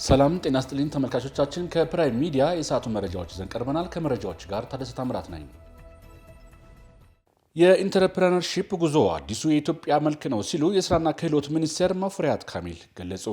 ሰላም ጤና ይስጥልኝ ተመልካቾቻችን ከፕራይም ሚዲያ የሰዓቱ መረጃዎች ይዘን ቀርበናል። ከመረጃዎች ጋር ታደሰ ታምራት ነኝ። የኢንተርፕረነርሺፕ ጉዞ አዲሱ የኢትዮጵያ መልክ ነው ሲሉ የስራና ክህሎት ሚኒስቴር ሙፈሪያት ካሚል ገለጹ።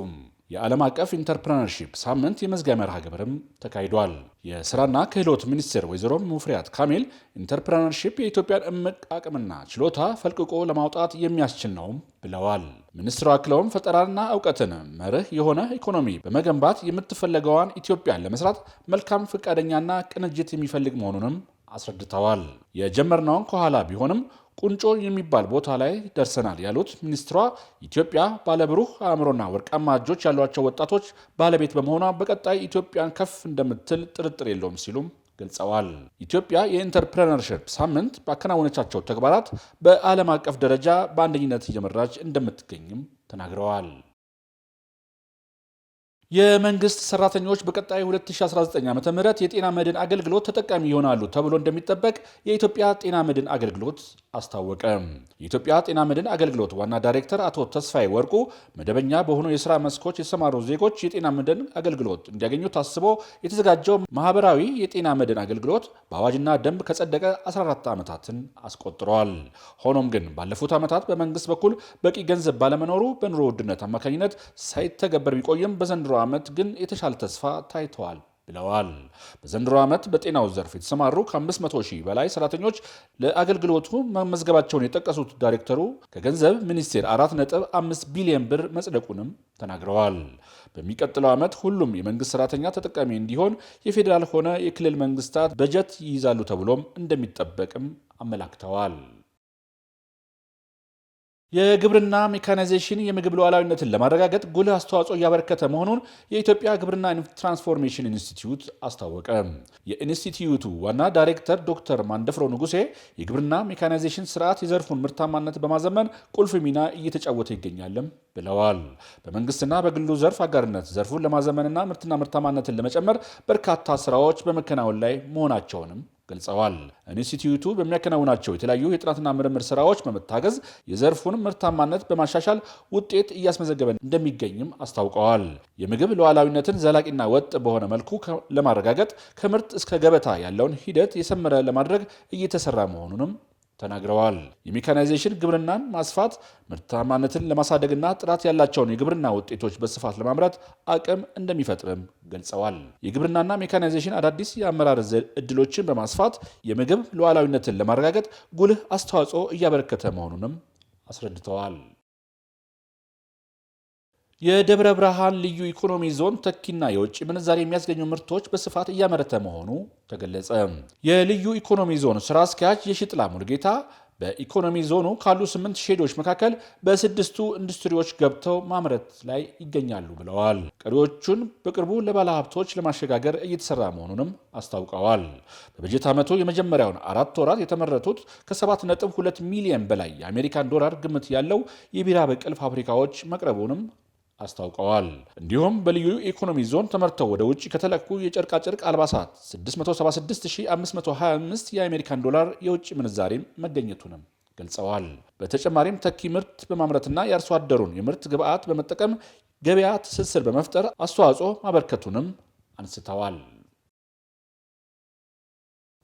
የዓለም አቀፍ ኢንተርፕረነርሺፕ ሳምንት የመዝጊያ መርሃ ግብርም ተካሂዷል። የስራና ክህሎት ሚኒስቴር ወይዘሮ ሙፈሪያት ካሚል ኢንተርፕረነርሺፕ የኢትዮጵያን እምቅ አቅምና ችሎታ ፈልቅቆ ለማውጣት የሚያስችል ነው ብለዋል። ሚኒስትሩ አክለውም ፈጠራና እውቀትን መርህ የሆነ ኢኮኖሚ በመገንባት የምትፈለገዋን ኢትዮጵያን ለመስራት መልካም ፈቃደኛና ቅንጅት የሚፈልግ መሆኑንም አስረድተዋል። የጀመርነውን ከኋላ ቢሆንም ቁንጮ የሚባል ቦታ ላይ ደርሰናል ያሉት ሚኒስትሯ ኢትዮጵያ ባለብሩህ አእምሮና ወርቃማ እጆች ያሏቸው ወጣቶች ባለቤት በመሆኗ በቀጣይ ኢትዮጵያን ከፍ እንደምትል ጥርጥር የለውም ሲሉም ገልጸዋል። ኢትዮጵያ የኢንተርፕረነርሺፕ ሳምንት ባከናወነቻቸው ተግባራት በዓለም አቀፍ ደረጃ በአንደኝነት እየመራች እንደምትገኝም ተናግረዋል። የመንግስት ሰራተኞች በቀጣይ 2019 ዓ.ም የጤና መድን አገልግሎት ተጠቃሚ ይሆናሉ ተብሎ እንደሚጠበቅ የኢትዮጵያ ጤና መድን አገልግሎት አስታወቀ። የኢትዮጵያ ጤና መድን አገልግሎት ዋና ዳይሬክተር አቶ ተስፋዬ ወርቁ መደበኛ በሆኑ የሥራ መስኮች የተሰማሩ ዜጎች የጤና መድን አገልግሎት እንዲያገኙ ታስቦ የተዘጋጀው ማህበራዊ የጤና መድን አገልግሎት በአዋጅና ደንብ ከጸደቀ 14 ዓመታትን አስቆጥሯል። ሆኖም ግን ባለፉት ዓመታት በመንግስት በኩል በቂ ገንዘብ ባለመኖሩ በኑሮ ውድነት አማካኝነት ሳይተገበር ቢቆይም በዘንድሮ ዓመት ግን የተሻለ ተስፋ ታይተዋል ብለዋል። በዘንድሮ ዓመት በጤናው ዘርፍ የተሰማሩ ከ500 ሺህ በላይ ሰራተኞች ለአገልግሎቱ መመዝገባቸውን የጠቀሱት ዳይሬክተሩ ከገንዘብ ሚኒስቴር 4.5 ቢሊዮን ብር መጽደቁንም ተናግረዋል። በሚቀጥለው ዓመት ሁሉም የመንግስት ሰራተኛ ተጠቃሚ እንዲሆን የፌዴራል ሆነ የክልል መንግስታት በጀት ይይዛሉ ተብሎም እንደሚጠበቅም አመላክተዋል። የግብርና ሜካናይዜሽን የምግብ ሉዓላዊነትን ለማረጋገጥ ጉልህ አስተዋጽኦ እያበረከተ መሆኑን የኢትዮጵያ ግብርና ትራንስፎርሜሽን ኢንስቲትዩት አስታወቀ። የኢንስቲትዩቱ ዋና ዳይሬክተር ዶክተር ማንደፍሮ ንጉሴ የግብርና ሜካናይዜሽን ስርዓት የዘርፉን ምርታማነት በማዘመን ቁልፍ ሚና እየተጫወተ ይገኛልም ብለዋል። በመንግስትና በግሉ ዘርፍ አጋርነት ዘርፉን ለማዘመንና ምርትና ምርታማነትን ለመጨመር በርካታ ስራዎች በመከናወን ላይ መሆናቸውንም ገልጸዋል። ኢንስቲትዩቱ በሚያከናውናቸው የተለያዩ የጥናትና ምርምር ስራዎች በመታገዝ የዘርፉን ምርታማነት በማሻሻል ውጤት እያስመዘገበ እንደሚገኝም አስታውቀዋል። የምግብ ሉዓላዊነትን ዘላቂና ወጥ በሆነ መልኩ ለማረጋገጥ ከምርት እስከ ገበታ ያለውን ሂደት የሰመረ ለማድረግ እየተሰራ መሆኑንም ተናግረዋል። የሜካናይዜሽን ግብርናን ማስፋት ምርታማነትን ለማሳደግና ጥራት ያላቸውን የግብርና ውጤቶች በስፋት ለማምረት አቅም እንደሚፈጥርም ገልጸዋል። የግብርናና ሜካናይዜሽን አዳዲስ የአመራር እድሎችን በማስፋት የምግብ ሉዓላዊነትን ለማረጋገጥ ጉልህ አስተዋጽኦ እያበረከተ መሆኑንም አስረድተዋል። የደብረ ብርሃን ልዩ ኢኮኖሚ ዞን ተኪና የውጭ ምንዛሪ የሚያስገኙ ምርቶች በስፋት እያመረተ መሆኑ ተገለጸ። የልዩ ኢኮኖሚ ዞን ስራ አስኪያጅ የሽጥላ ሙልጌታ በኢኮኖሚ ዞኑ ካሉ 8 ሼዶች መካከል በ6ቱ ኢንዱስትሪዎች ገብተው ማምረት ላይ ይገኛሉ ብለዋል። ቀሪዎቹን በቅርቡ ለባለሀብቶች ለማሸጋገር እየተሰራ መሆኑንም አስታውቀዋል። በበጀት ዓመቱ የመጀመሪያውን 4 ወራት የተመረቱት ከ7.2 ሚሊዮን በላይ የአሜሪካን ዶላር ግምት ያለው የቢራ በቅል ፋብሪካዎች መቅረቡንም አስታውቀዋል። እንዲሁም በልዩ ኢኮኖሚ ዞን ተመርተው ወደ ውጭ ከተለኩ የጨርቃጨርቅ አልባሳት 676525 የአሜሪካን ዶላር የውጭ ምንዛሬም መገኘቱንም ገልጸዋል። በተጨማሪም ተኪ ምርት በማምረትና የአርሶ አደሩን የምርት ግብዓት በመጠቀም ገበያ ትስስር በመፍጠር አስተዋጽኦ ማበርከቱንም አንስተዋል።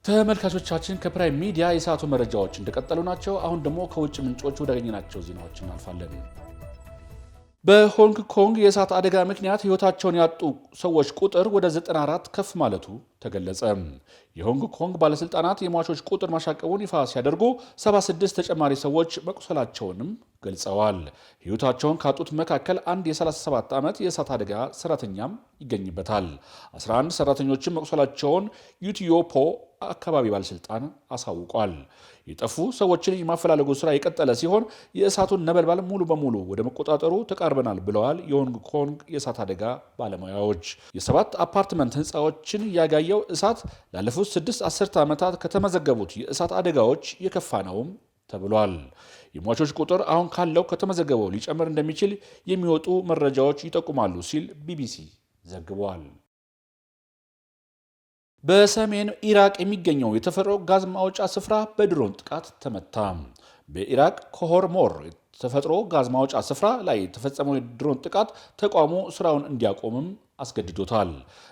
ተመልካቾቻችን ከፕራይም ሚዲያ የሰዓቱ መረጃዎች እንደቀጠሉ ናቸው። አሁን ደግሞ ከውጭ ምንጮች ወዳገኘናቸው ዜናዎች እናልፋለን። በሆንግ ኮንግ የእሳት አደጋ ምክንያት ሕይወታቸውን ያጡ ሰዎች ቁጥር ወደ 94 ከፍ ማለቱ ተገለጸ። የሆንግ ኮንግ ባለሥልጣናት የሟቾች ቁጥር ማሻቀቡን ይፋ ሲያደርጉ 76 ተጨማሪ ሰዎች መቁሰላቸውንም ገልጸዋል። ሕይወታቸውን ካጡት መካከል አንድ የ37 ዓመት የእሳት አደጋ ሰራተኛም ይገኝበታል። 11 ሰራተኞችን መቁሰላቸውን ዩቲዮፖ አካባቢ ባለስልጣን አሳውቋል። የጠፉ ሰዎችን የማፈላለጉ ስራ የቀጠለ ሲሆን የእሳቱን ነበልባል ሙሉ በሙሉ ወደ መቆጣጠሩ ተቃርበናል ብለዋል የሆንግ ኮንግ የእሳት አደጋ ባለሙያዎች። የ7 አፓርትመንት ህንፃዎችን ያጋየው እሳት ላለፉት 6 አስርተ ዓመታት ከተመዘገቡት የእሳት አደጋዎች የከፋ ነውም ተብሏል። የሟቾች ቁጥር አሁን ካለው ከተመዘገበው ሊጨምር እንደሚችል የሚወጡ መረጃዎች ይጠቁማሉ ሲል ቢቢሲ ዘግቧል። በሰሜን ኢራቅ የሚገኘው የተፈጥሮ ጋዝ ማውጫ ስፍራ በድሮን ጥቃት ተመታ። በኢራቅ ኮሆርሞር ተፈጥሮ ጋዝ ማውጫ ስፍራ ላይ የተፈጸመው የድሮን ጥቃት ተቋሙ ስራውን እንዲያቆምም አስገድዶታል።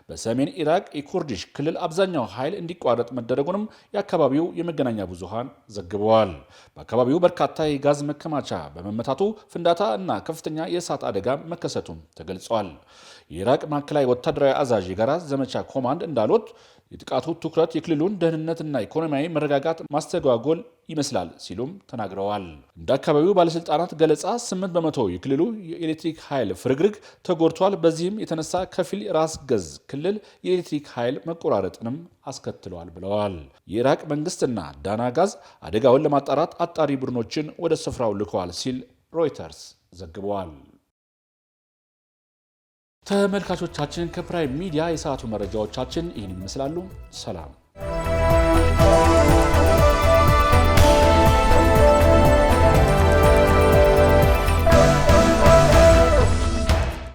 በሰሜን ኢራቅ የኩርዲሽ ክልል አብዛኛው ኃይል እንዲቋረጥ መደረጉንም የአካባቢው የመገናኛ ብዙሃን ዘግበዋል። በአካባቢው በርካታ የጋዝ መከማቻ በመመታቱ ፍንዳታ እና ከፍተኛ የእሳት አደጋ መከሰቱም ተገልጿል። የኢራቅ ማዕከላዊ ወታደራዊ አዛዥ የጋራ ዘመቻ ኮማንድ እንዳሉት የጥቃቱ ትኩረት የክልሉን ደህንነትና ኢኮኖሚያዊ መረጋጋት ማስተጓጎል ይመስላል ሲሉም ተናግረዋል። እንደ አካባቢው ባለስልጣናት ገለጻ 8 በመቶ የክልሉ የኤሌክትሪክ ኃይል ፍርግርግ ተጎድቷል። በዚህም የተነሳ ከፊል ራስ ገዝ ክልል የኤሌክትሪክ ኃይል መቆራረጥንም አስከትለዋል ብለዋል። የኢራቅ መንግስትና ዳና ጋዝ አደጋውን ለማጣራት አጣሪ ቡድኖችን ወደ ስፍራው ልከዋል ሲል ሮይተርስ ዘግበዋል። ተመልካቾቻችን ከፕራይም ሚዲያ የሰዓቱ መረጃዎቻችን ይህን ይመስላሉ። ሰላም።